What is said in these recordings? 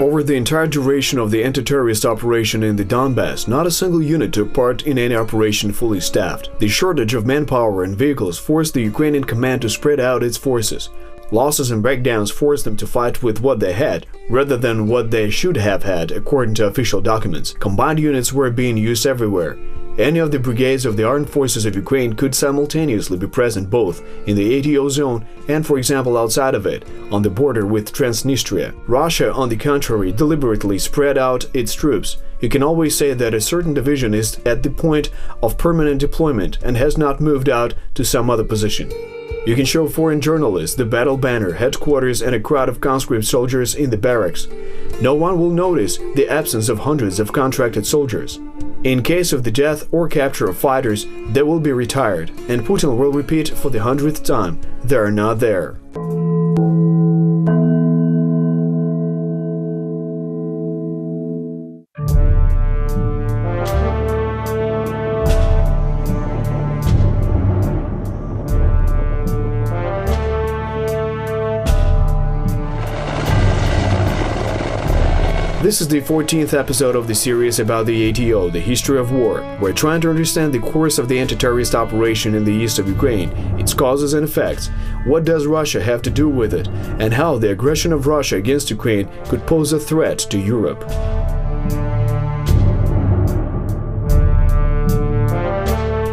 Over the entire duration of the anti-terrorist operation in the Donbas, not a single unit took part in any operation fully staffed. The shortage of manpower and vehicles forced the Ukrainian command to spread out its forces. Losses and breakdowns forced them to fight with what they had, rather than what they should have had, according to official documents. Combined units were being used everywhere. Any of the brigades of the armed forces of Ukraine could simultaneously be present both in the ATO zone and, for example, outside of it, on the border with Transnistria. Russia, on the contrary, deliberately spread out its troops. You can always say that a certain division is at the point of permanent deployment and has not moved out to some other position. You can show foreign journalists the battle banner, headquarters, and a crowd of conscript soldiers in the barracks. No one will notice the absence of hundreds of contracted soldiers. In case of the death or capture of fighters, they will be retired, and Putin will repeat for the 100th time, they are not there. This is the 14th episode of the series about the ATO, the history of war. We're trying to understand the course of the anti-terrorist operation in the east of Ukraine, its causes and effects, what does Russia have to do with it, and how the aggression of Russia against Ukraine could pose a threat to Europe.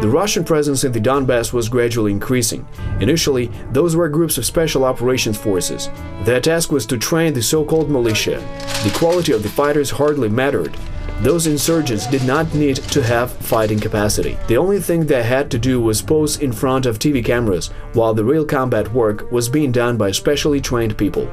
The Russian presence in the Donbas was gradually increasing. Initially, those were groups of special operations forces. Their task was to train the so-called militia. The quality of the fighters hardly mattered. Those insurgents did not need to have fighting capacity. The only thing they had to do was pose in front of TV cameras, while the real combat work was being done by specially trained people.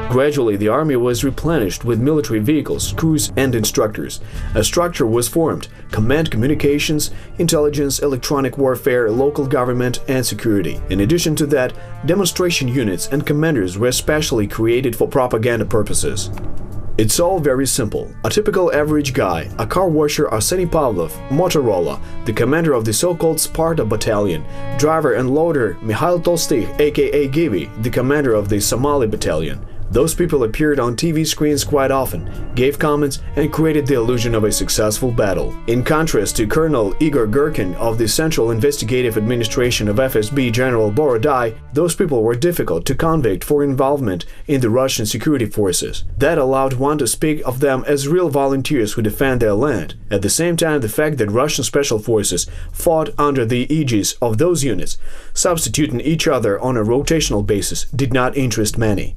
Gradually, the army was replenished with military vehicles, crews, and instructors. A structure was formed: command, communications, intelligence, electronic warfare, local government, and security. In addition to that, demonstration units and commanders were specially created for propaganda purposes. It's all very simple. A typical average guy, a car washer Arseny Pavlov, Motorola, the commander of the so-called Sparta battalion, driver and loader Mikhail Tolstych, aka Givi, the commander of the Somali battalion. Those people appeared on TV screens quite often, gave comments, and created the illusion of a successful battle. In contrast to Colonel Igor Gherkin of the Central Investigative Administration of FSB General Borodai, those people were difficult to convict for involvement in the Russian security forces. That allowed one to speak of them as real volunteers who defend their land. At the same time, the fact that Russian special forces fought under the aegis of those units, substituting each other on a rotational basis, did not interest many.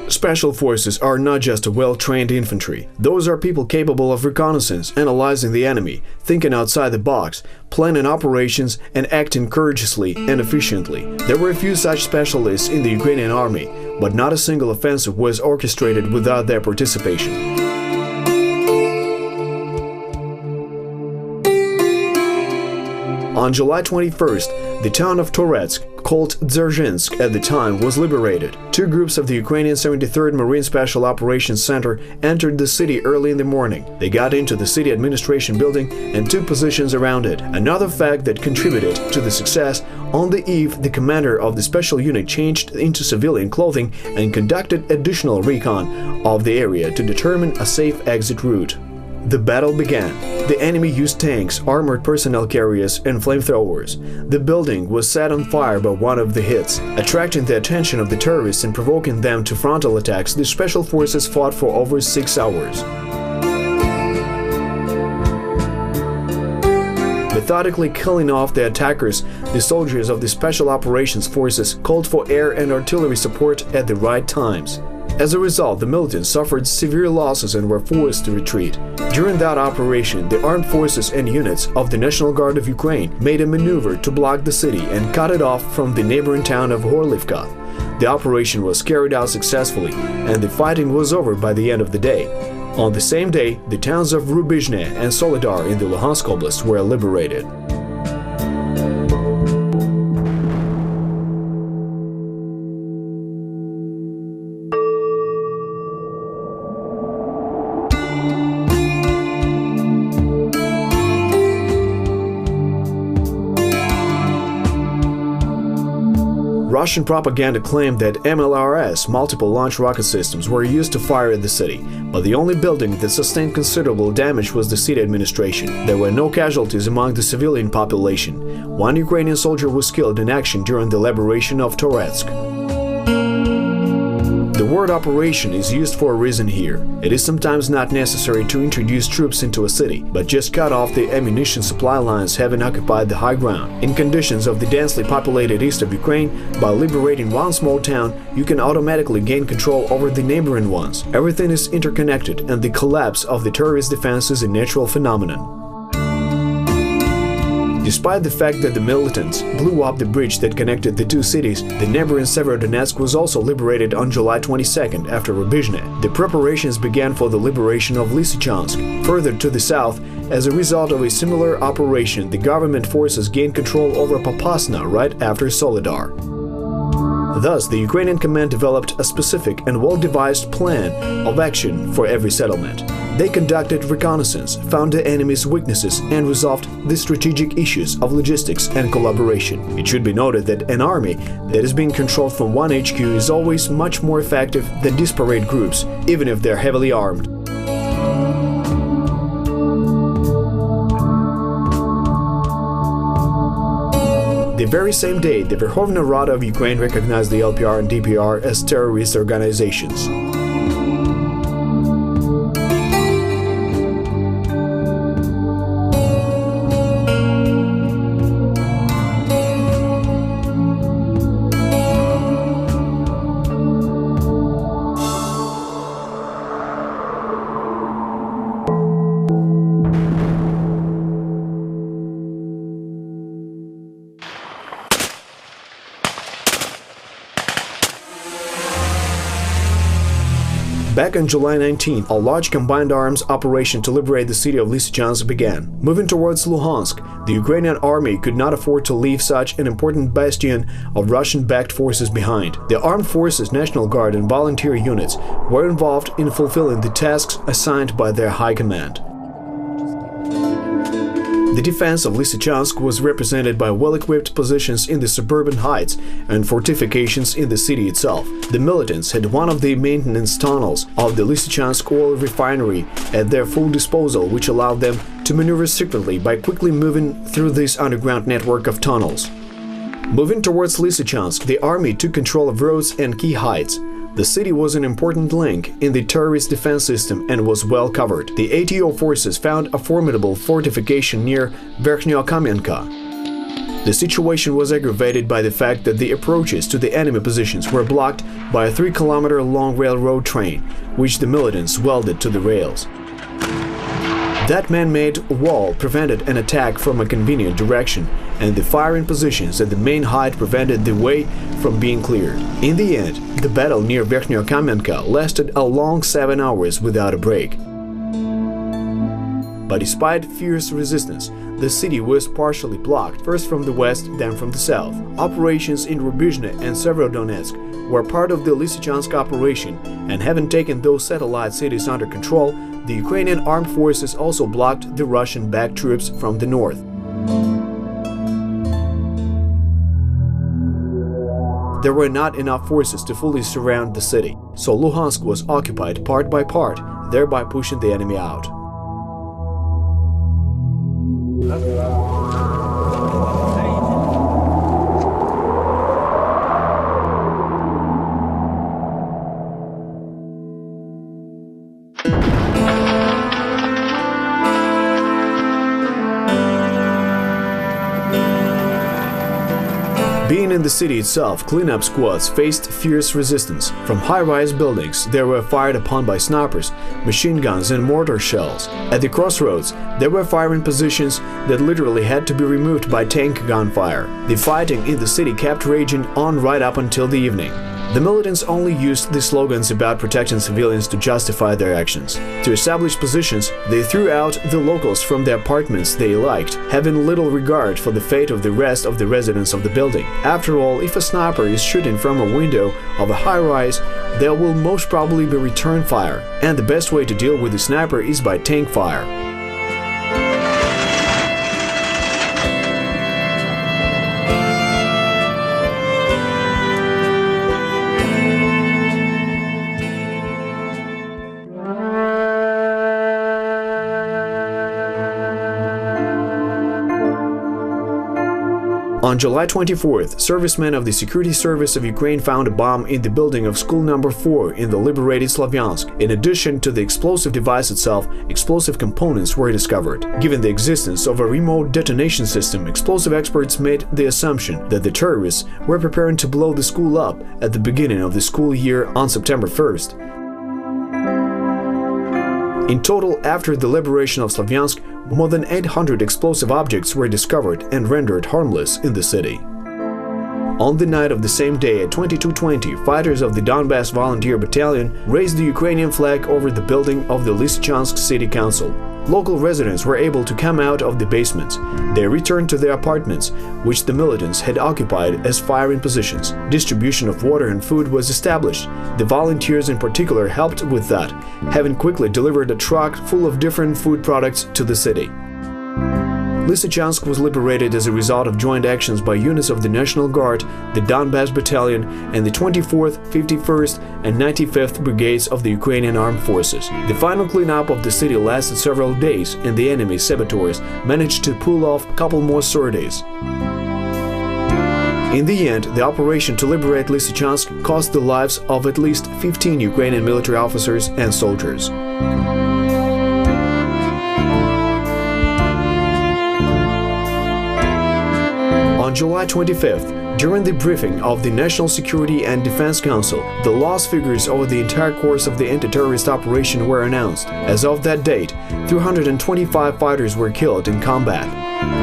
Special forces are not just a well-trained infantry. Those are people capable of reconnaissance, analyzing the enemy, thinking outside the box, planning operations, and acting courageously and efficiently. There were a few such specialists in the Ukrainian army, but not a single offensive was orchestrated without their participation. On July 21st, the town of Toretsk, called Dzerzhinsk at the time, was liberated. Two groups of the Ukrainian 73rd Marine Special Operations Center entered the city early in the morning. They got into the city administration building and took positions around it. Another fact that contributed to the success: on the eve, the commander of the special unit changed into civilian clothing and conducted additional recon of the area to determine a safe exit route. The battle began. The enemy used tanks, armored personnel carriers, and flamethrowers. The building was set on fire by one of the hits. Attracting the attention of the terrorists and provoking them to frontal attacks, the special forces fought for over 6 hours. Methodically killing off the attackers, the soldiers of the Special Operations Forces called for air and artillery support at the right times. As a result, the militants suffered severe losses and were forced to retreat. During that operation, the armed forces and units of the National Guard of Ukraine made a maneuver to block the city and cut it off from the neighboring town of Horlivka. The operation was carried out successfully, and the fighting was over by the end of the day. On the same day, the towns of Rubizhne and Solidar in the Luhansk Oblast were liberated. Russian propaganda claimed that MLRS, multiple launch rocket systems, were used to fire at the city, but the only building that sustained considerable damage was the city administration. There were no casualties among the civilian population. One Ukrainian soldier was killed in action during the liberation of Toretsk. The word operation is used for a reason here. It is sometimes not necessary to introduce troops into a city, but just cut off the ammunition supply lines having occupied the high ground. In conditions of the densely populated east of Ukraine, by liberating one small town, you can automatically gain control over the neighboring ones. Everything is interconnected, and the collapse of the terrorist defense is a natural phenomenon. Despite the fact that the militants blew up the bridge that connected the two cities, the neighboring Severodonetsk was also liberated on July 22nd after Rubizhne. The preparations began for the liberation of Lysychansk. Further to the south, as a result of a similar operation, the government forces gained control over Popasna right after Soledar. Thus, the Ukrainian command developed a specific and well-devised plan of action for every settlement. They conducted reconnaissance, found the enemy's weaknesses, and resolved the strategic issues of logistics and collaboration. It should be noted that an army that is being controlled from one HQ is always much more effective than disparate groups, even if they're heavily armed. The very same day, the Verkhovna Rada of Ukraine recognized the LPR and DPR as terrorist organizations. Back on July 19, a large combined arms operation to liberate the city of Lysychansk began. Moving towards Luhansk, the Ukrainian army could not afford to leave such an important bastion of Russian-backed forces behind. The Armed Forces, National Guard and volunteer units were involved in fulfilling the tasks assigned by their high command. The defense of Lysychansk was represented by well-equipped positions in the suburban heights and fortifications in the city itself. The militants had one of the maintenance tunnels of the Lysychansk oil refinery at their full disposal, which allowed them to maneuver secretly by quickly moving through this underground network of tunnels. Moving towards Lysychansk, the army took control of roads and key heights. The city was an important link in the terrorist defense system and was well covered. The ATO forces found a formidable fortification near Verkhnyo-Kamenka. The situation was aggravated by the fact that the approaches to the enemy positions were blocked by a 3-kilometer-long railroad train, which the militants welded to the rails. That man-made wall prevented an attack from a convenient direction, and the firing positions at the main height prevented the way from being cleared. In the end, the battle near Verkhnyo-Kamenka lasted a long 7 hours without a break. But despite fierce resistance, the city was partially blocked, first from the west, then from the south. Operations in Rubizhne and Severodonetsk were part of the Lysychansk operation, and having taken those satellite cities under control, the Ukrainian armed forces also blocked the Russian-backed troops from the north. There were not enough forces to fully surround the city, so Luhansk was occupied part by part, thereby pushing the enemy out. Being in the city itself, cleanup squads faced fierce resistance. From high-rise buildings, they were fired upon by snipers, machine guns and mortar shells. At the crossroads, there were firing positions that literally had to be removed by tank gunfire. The fighting in the city kept raging on right up until the evening. The militants only used the slogans about protecting civilians to justify their actions. To establish positions, they threw out the locals from the apartments they liked, having little regard for the fate of the rest of the residents of the building. After all, if a sniper is shooting from a window of a high-rise, there will most probably be return fire, and the best way to deal with the sniper is by tank fire. On July 24th, servicemen of the Security Service of Ukraine found a bomb in the building of school number 4 in the liberated Slavyansk. In addition to the explosive device itself, explosive components were discovered. Given the existence of a remote detonation system, explosive experts made the assumption that the terrorists were preparing to blow the school up at the beginning of the school year on September 1st. In total, after the liberation of Slavyansk, more than 800 explosive objects were discovered and rendered harmless in the city. On the night of the same day at 22:20, fighters of the Donbas Volunteer Battalion raised the Ukrainian flag over the building of the Lysychansk City Council. Local residents were able to come out of the basements. They returned to their apartments, which the militants had occupied as firing positions. Distribution of water and food was established. The volunteers in particular helped with that, having quickly delivered a truck full of different food products to the city. Lysychansk was liberated as a result of joint actions by units of the National Guard, the Donbas Battalion, and the 24th, 51st, and 95th Brigades of the Ukrainian Armed Forces. The final cleanup of the city lasted several days, and the enemy saboteurs managed to pull off a couple more sorties. In the end, the operation to liberate Lysychansk cost the lives of at least 15 Ukrainian military officers and soldiers. On July 25th, during the briefing of the National Security and Defense Council, the loss figures over the entire course of the anti-terrorist operation were announced. As of that date, 325 fighters were killed in combat.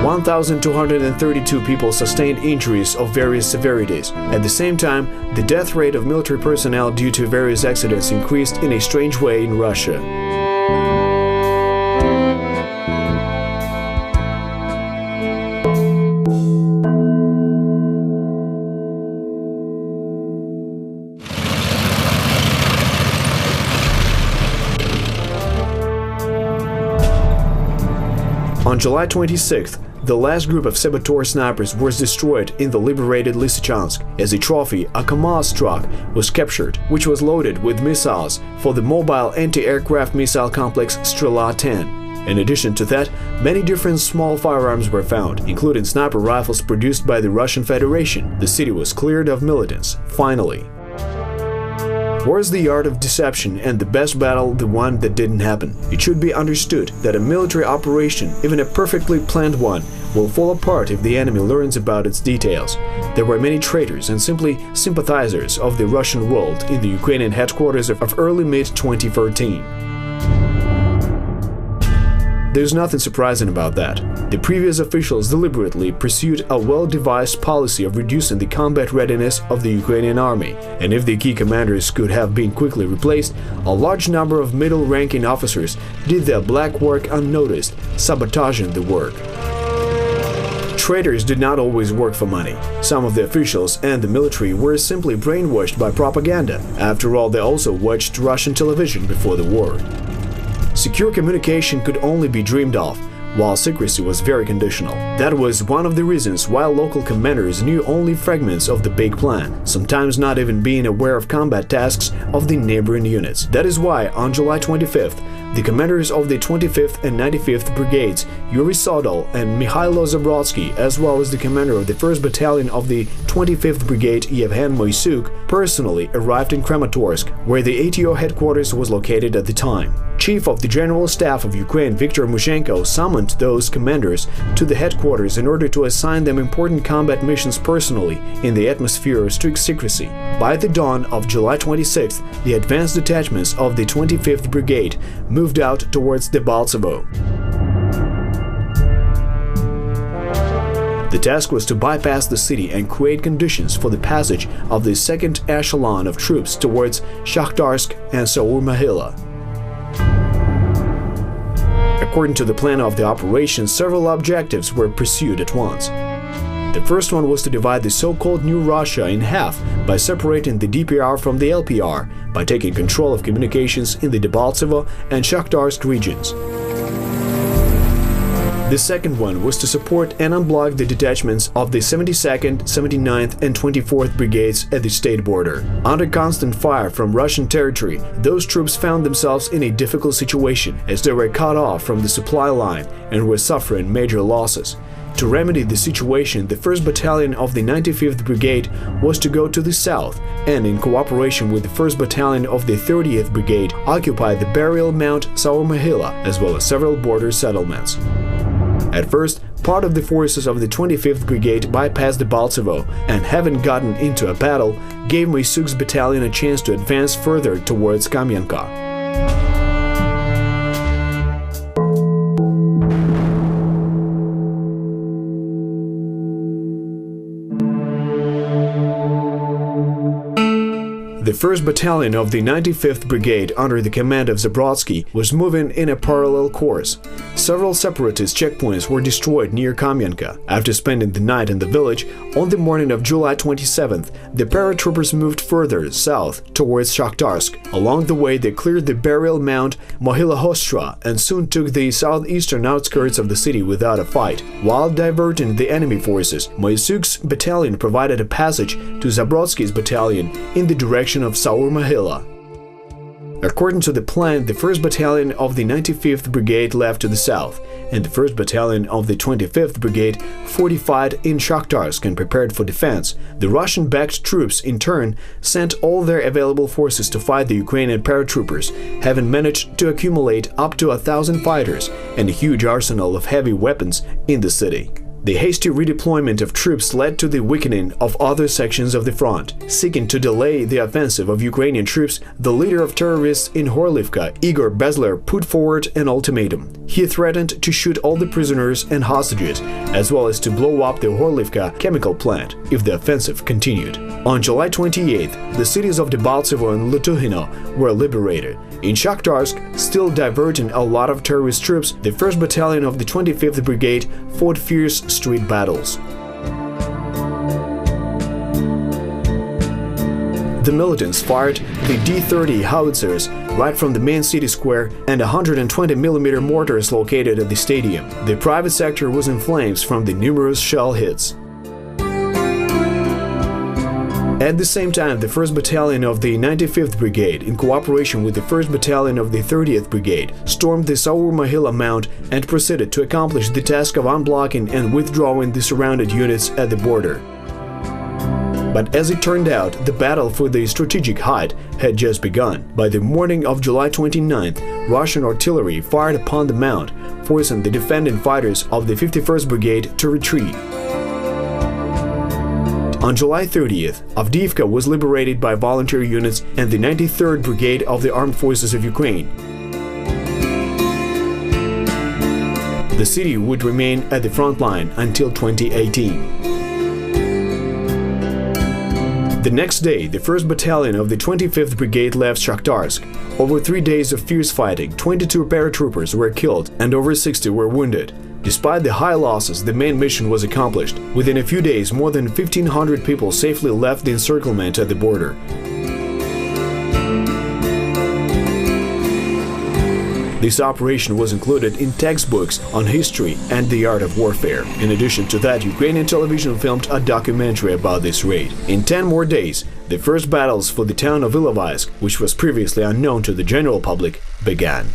1,232 people sustained injuries of various severities. At the same time, the death rate of military personnel due to various accidents increased in a strange way in Russia. On July 26th, the last group of saboteur snipers was destroyed in the liberated Lysychansk. As a trophy, a KAMAZ truck was captured, which was loaded with missiles for the mobile anti-aircraft missile complex Strela-10. In addition to that, many different small firearms were found, including sniper rifles produced by the Russian Federation. The city was cleared of militants, finally. Where's the art of deception and the best battle the one that didn't happen? It should be understood that a military operation, even a perfectly planned one, will fall apart if the enemy learns about its details. There were many traitors and simply sympathizers of the Russian world in the Ukrainian headquarters of early mid-2013. There's nothing surprising about that. The previous officials deliberately pursued a well-devised policy of reducing the combat readiness of the Ukrainian army, and if the key commanders could have been quickly replaced, a large number of middle-ranking officers did their black work unnoticed, sabotaging the work. Traitors did not always work for money. Some of the officials and the military were simply brainwashed by propaganda. After all, they also watched Russian television before the war. Secure communication could only be dreamed of, while secrecy was very conditional. That was one of the reasons why local commanders knew only fragments of the big plan, sometimes not even being aware of combat tasks of the neighboring units. That is why, on July 25th, the commanders of the 25th and 95th Brigades, Yuri Sodol and Mikhailo Zabrodsky, as well as the commander of the 1st Battalion of the 25th Brigade, Yevhen Moisuk, personally arrived in Kramatorsk, where the ATO headquarters was located at the time. Chief of the General Staff of Ukraine Viktor Mushenko summoned those commanders to the headquarters in order to assign them important combat missions personally in the atmosphere of strict secrecy. By the dawn of July 26th, the advanced detachments of the 25th Brigade moved out towards Debaltsevo. The task was to bypass the city and create conditions for the passage of the second echelon of troops towards Shakhtarsk and Saur-Mahila. According to the plan of the operation, several objectives were pursued at once. The first one was to divide the so-called New Russia in half by separating the DPR from the LPR, by taking control of communications in the Debaltsevo and Shakhtarsk regions. The second one was to support and unblock the detachments of the 72nd, 79th and 24th Brigades at the state border. Under constant fire from Russian territory, those troops found themselves in a difficult situation as they were cut off from the supply line and were suffering major losses. To remedy the situation, the 1st Battalion of the 95th Brigade was to go to the south and, in cooperation with the 1st Battalion of the 30th Brigade, occupy the burial mound Saur-Mohyla as well as several border settlements. At first, part of the forces of the 25th Brigade bypassed the Debaltsevo and, having gotten into a battle, gave Moysuk's battalion a chance to advance further towards Kamyanka. The 1st Battalion of the 95th Brigade under the command of Zabrodsky was moving in a parallel course. Several separatist checkpoints were destroyed near Kamyanka. After spending the night in the village, on the morning of July 27th, the paratroopers moved further south towards Shakhtarsk. Along the way, they cleared the burial mound Mohyla-Hostra and soon took the southeastern outskirts of the city without a fight. While diverting the enemy forces, Moysuk's battalion provided a passage to Zabrodsky's battalion in the direction of Saur-Mohyla. According to the plan, the 1st Battalion of the 95th Brigade left to the south, and the 1st Battalion of the 25th Brigade fortified in Shakhtarsk and prepared for defense. The Russian-backed troops, in turn, sent all their available forces to fight the Ukrainian paratroopers, having managed to accumulate up to 1,000 fighters and a huge arsenal of heavy weapons in the city. The hasty redeployment of troops led to the weakening of other sections of the front. Seeking to delay the offensive of Ukrainian troops, the leader of terrorists in Horlivka, Igor Bezler, put forward an ultimatum. He threatened to shoot all the prisoners and hostages, as well as to blow up the Horlivka chemical plant if the offensive continued. On July 28th, the cities of Debaltsevo and Lutuhino were liberated. In Shakhtarsk, still diverting a lot of terrorist troops, the 1st Battalion of the 25th Brigade fought fierce street battles. The militants fired the D-30 howitzers right from the main city square and 120mm mortars located at the stadium. The private sector was in flames from the numerous shell hits. At the same time, the 1st Battalion of the 95th Brigade, in cooperation with the 1st Battalion of the 30th Brigade, stormed the Saur-Mohyla mound and proceeded to accomplish the task of unblocking and withdrawing the surrounded units at the border. But as it turned out, the battle for the strategic height had just begun. By the morning of July 29th, Russian artillery fired upon the mound, forcing the defending fighters of the 51st Brigade to retreat. On July 30th, Avdiivka was liberated by volunteer units and the 93rd Brigade of the Armed Forces of Ukraine. The city would remain at the front line until 2018. The next day, the 1st Battalion of the 25th Brigade left Shakhtarsk. Over 3 days of fierce fighting, 22 paratroopers were killed and over 60 were wounded. Despite the high losses, the main mission was accomplished. Within a few days, more than 1,500 people safely left the encirclement at the border. This operation was included in textbooks on history and the art of warfare. In addition to that, Ukrainian television filmed a documentary about this raid. In 10 more days, the first battles for the town of Ilovaisk, which was previously unknown to the general public, began.